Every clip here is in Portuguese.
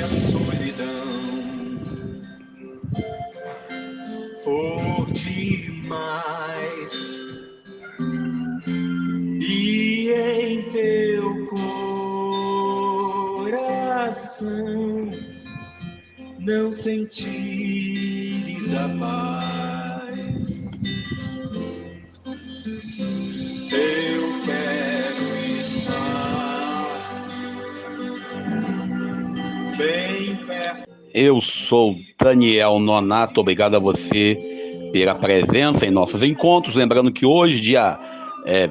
a solidão for demais e em teu coração não sentires a paz, eu quero estar bem perto. Eu sou Daniel Nonato, obrigado a você pela presença em nossos encontros. Lembrando que hoje, dia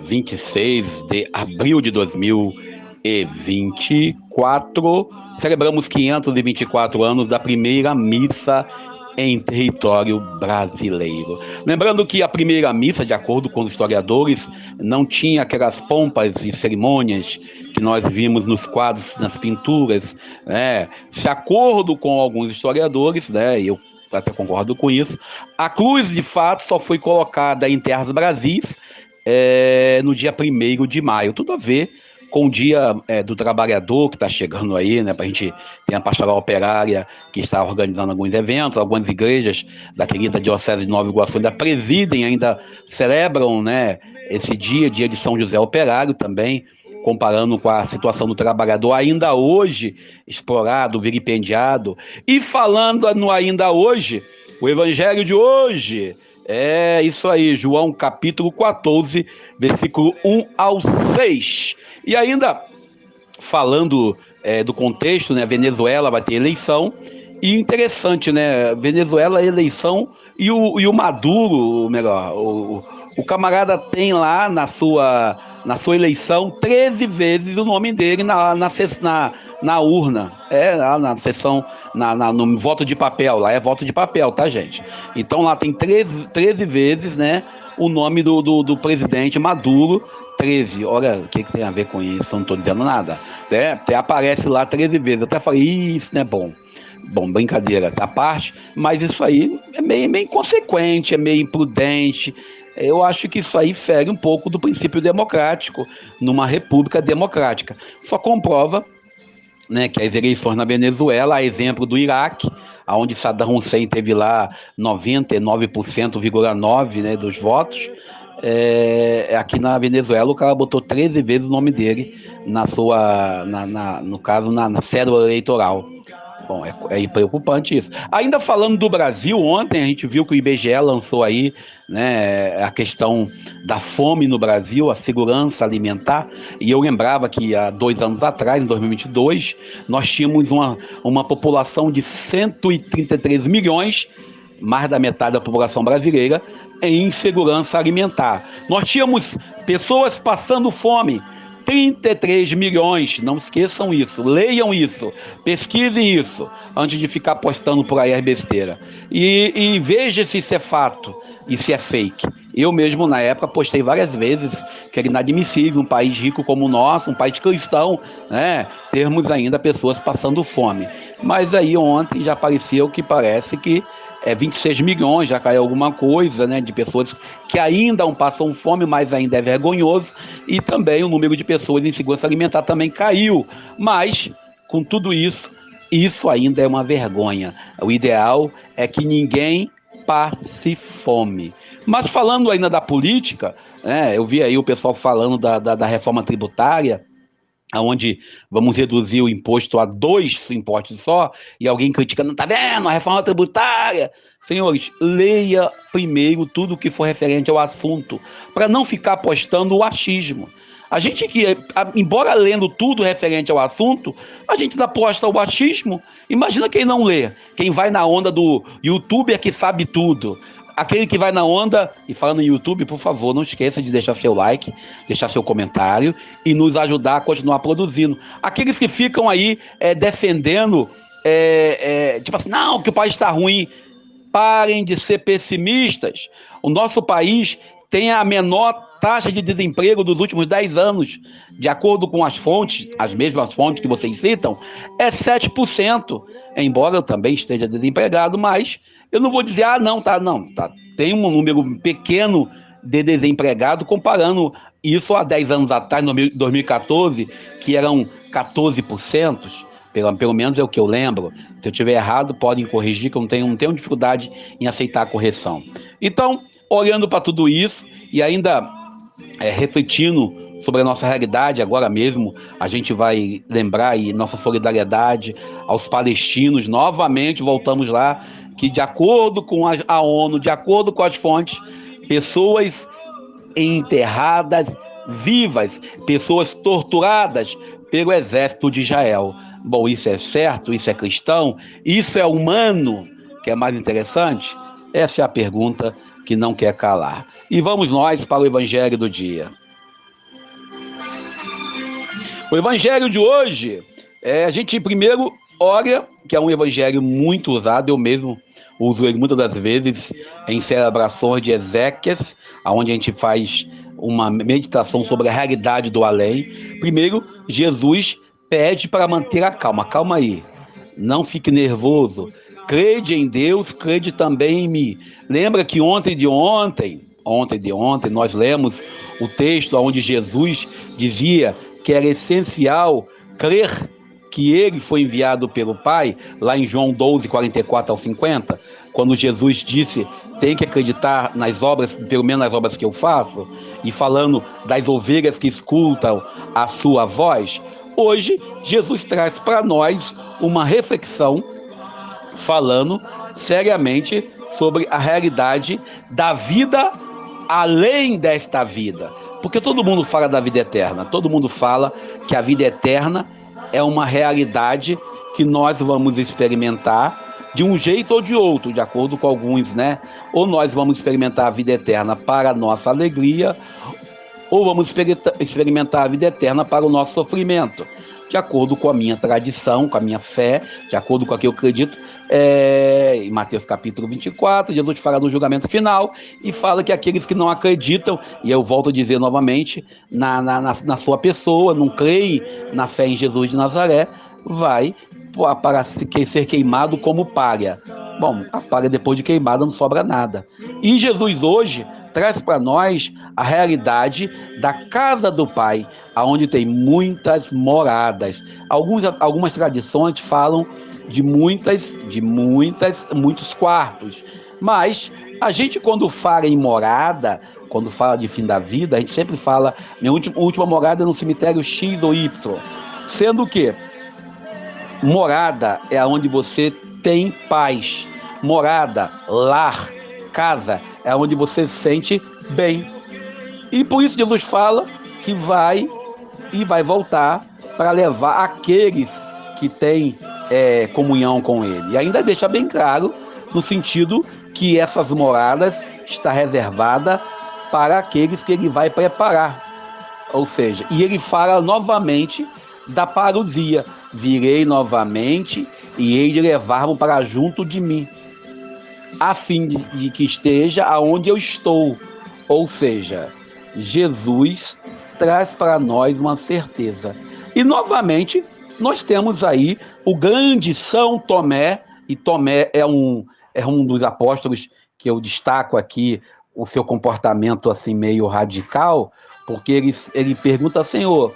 26 de abril de 2024, celebramos 524 anos da primeira missa em território brasileiro. Lembrando que a primeira missa, de acordo com os historiadores, não tinha aquelas pompas e cerimônias que nós vimos nos quadros, nas pinturas, né? De acordo com alguns historiadores, né, e eu até concordo com isso, a cruz de fato só foi colocada em terras brasis no dia 1º de maio, tudo a ver com o dia do trabalhador que está chegando aí, né? A gente tem a pastoral operária que está organizando alguns eventos, algumas igrejas da querida Diocese de Nova Iguaçu ainda presidem, ainda celebram, né, esse dia de São José Operário também, comparando com a situação do trabalhador ainda hoje explorado, vilipendiado. E falando no ainda hoje, o evangelho de hoje é isso aí, João capítulo 14, versículo 1 ao 6. E ainda falando do contexto, né, Venezuela vai ter eleição, e interessante, né, Venezuela, eleição, e o Maduro, melhor, o camarada tem lá na sua eleição 13 vezes o nome dele na urna, lá na sessão, no voto de papel, lá é voto de papel, tá, gente? Então lá tem 13 vezes, né, o nome do presidente Maduro, 13, olha o que tem a ver com isso, não estou dizendo nada, né? Até aparece lá 13 vezes, eu até falei, isso não é bom. Bom, brincadeira à parte, mas isso aí é meio inconsequente, é meio imprudente. Eu acho que isso aí fere um pouco do princípio democrático numa república democrática. Só comprova, né, que as eleições na Venezuela, a exemplo do Iraque, onde Saddam Hussein teve lá 99,9%, né, dos votos, aqui na Venezuela o cara botou 13 vezes o nome dele no caso, na cédula eleitoral. Bom, é preocupante isso. Ainda falando do Brasil, ontem a gente viu que o IBGE lançou aí, né, a questão da fome no Brasil, a segurança alimentar, e eu lembrava que há 2 anos atrás, em 2022, nós tínhamos uma população de 133 milhões, mais da metade da população brasileira, em insegurança alimentar. Nós tínhamos pessoas passando fome, 33 milhões, não esqueçam isso, leiam isso, pesquisem isso, antes de ficar postando por aí as besteiras. E veja se isso é fato e se é fake. Eu mesmo, na época, postei várias vezes que era inadmissível um país rico como o nosso, um país cristão, né, termos ainda pessoas passando fome. Mas aí ontem já apareceu que parece que 26 milhões, já caiu alguma coisa, né, de pessoas que ainda não passam fome, mas ainda é vergonhoso, e também o número de pessoas em segurança alimentar também caiu. Mas, com tudo isso, isso ainda é uma vergonha. O ideal é que ninguém passe fome. Mas falando ainda da política, né, eu vi aí o pessoal falando da reforma tributária, onde vamos reduzir o imposto a 2 impostos só, e alguém criticando, tá vendo, a reforma tributária. Senhores, leia primeiro tudo que for referente ao assunto, para não ficar apostando o achismo. A gente que, embora lendo tudo referente ao assunto, a gente ainda aposta o achismo. Imagina quem não lê, quem vai na onda do youtuber que sabe tudo. Aquele que vai na onda, e falando no YouTube, por favor, não esqueça de deixar seu like, deixar seu comentário e nos ajudar a continuar produzindo. Aqueles que ficam aí defendendo, tipo assim, não, que o país está ruim, parem de ser pessimistas. O nosso país tem a menor taxa de desemprego dos últimos 10 anos, de acordo com as fontes, as mesmas fontes que vocês citam, é 7%. Embora eu também esteja desempregado, mas eu não vou dizer, tá, tem um número pequeno de desempregado, comparando isso há 10 anos atrás, em 2014, que eram 14%. Pelo menos é o que eu lembro. Se eu estiver errado, podem corrigir, que eu não tenho dificuldade em aceitar a correção. Então, olhando para tudo isso e ainda refletindo sobre a nossa realidade, agora mesmo a gente vai lembrar aí nossa solidariedade aos palestinos. Novamente voltamos lá, que de acordo com a ONU, de acordo com as fontes, pessoas enterradas vivas, pessoas torturadas pelo exército de Israel. Bom, isso é certo? Isso é cristão? Isso é humano? Que é mais interessante? Essa é a pergunta que não quer calar. E vamos nós para o evangelho do dia. O evangelho de hoje, a gente primeiro olha, que é um evangelho muito usado, eu mesmo uso ele muitas das vezes em celebrações de exéquias, onde a gente faz uma meditação sobre a realidade do além. Primeiro, Jesus pede para manter a calma. Calma aí, não fique nervoso. Crede em Deus, crede também em mim. Lembra que ontem de ontem, nós lemos o texto onde Jesus dizia que era essencial crer que ele foi enviado pelo Pai, lá em João 12, 44 ao 50, quando Jesus disse, tem que acreditar nas obras, pelo menos nas obras que eu faço, e falando das ovelhas que escutam a sua voz. Hoje, Jesus traz para nós uma reflexão, falando seriamente sobre a realidade da vida além desta vida. Porque todo mundo fala da vida eterna, todo mundo fala que a vida eterna é uma realidade que nós vamos experimentar de um jeito ou de outro, de acordo com alguns, né? Ou nós vamos experimentar a vida eterna para a nossa alegria, ou vamos experimentar a vida eterna para o nosso sofrimento, de acordo com a minha tradição, com a minha fé, de acordo com o que eu acredito. Em Mateus capítulo 24, Jesus fala no julgamento final e fala que aqueles que não acreditam, e eu volto a dizer novamente, na sua pessoa, não creem na fé em Jesus de Nazaré, vai para ser queimado como palha. Bom, a palha depois de queimada não sobra nada. E Jesus hoje traz para nós a realidade da casa do Pai, onde tem muitas moradas. Algumas tradições falam de muitos quartos. Mas a gente, quando fala em morada, quando fala de fim da vida, a gente sempre fala, minha última morada é no cemitério X ou Y. Sendo que morada é onde você tem paz. Morada, lar, casa, é onde você se sente bem. E por isso Jesus fala que vai voltar para levar aqueles que têm comunhão com ele. E ainda deixa bem claro, no sentido que essas moradas está reservada para aqueles que ele vai preparar. Ou seja, e ele fala novamente da parousia. Virei novamente e hei de levar-vos para junto de mim, a fim de que esteja aonde eu estou. Ou seja, Jesus traz para nós uma certeza. E novamente, nós temos aí o grande São Tomé, e Tomé é um dos apóstolos que eu destaco aqui, o seu comportamento assim meio radical, porque ele pergunta, Senhor,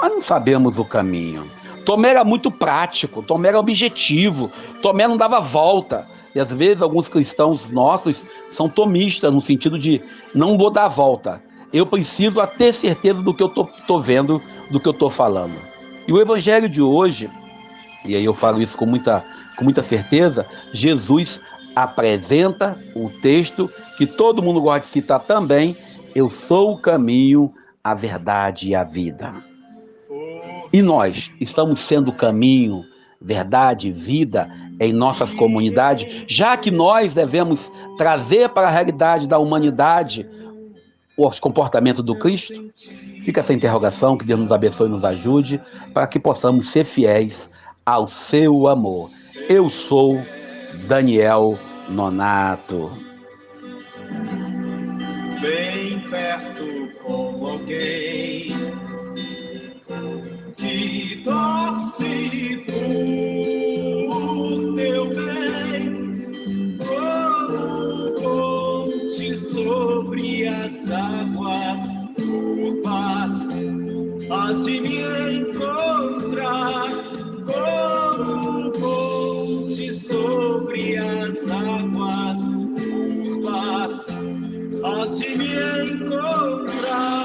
nós não sabemos o caminho. Tomé era muito prático, Tomé era objetivo, Tomé não dava volta. E às vezes alguns cristãos nossos são tomistas, no sentido de não vou dar volta. Eu preciso ter certeza do que eu estou vendo, do que eu estou falando. E o evangelho de hoje, e aí eu falo isso com muita certeza, Jesus apresenta o texto que todo mundo gosta de citar também, eu sou o caminho, a verdade e a vida. E nós estamos sendo caminho, verdade, vida em nossas comunidades, já que nós devemos trazer para a realidade da humanidade o comportamento do Cristo? Fica essa interrogação, que Deus nos abençoe e nos ajude, para que possamos ser fiéis ao seu amor. Eu sou Daniel Nonato. Bem perto com alguém que torce por teu bem, como ponte sobre as águas turvas, hás de me encontrar. assim me encontrar.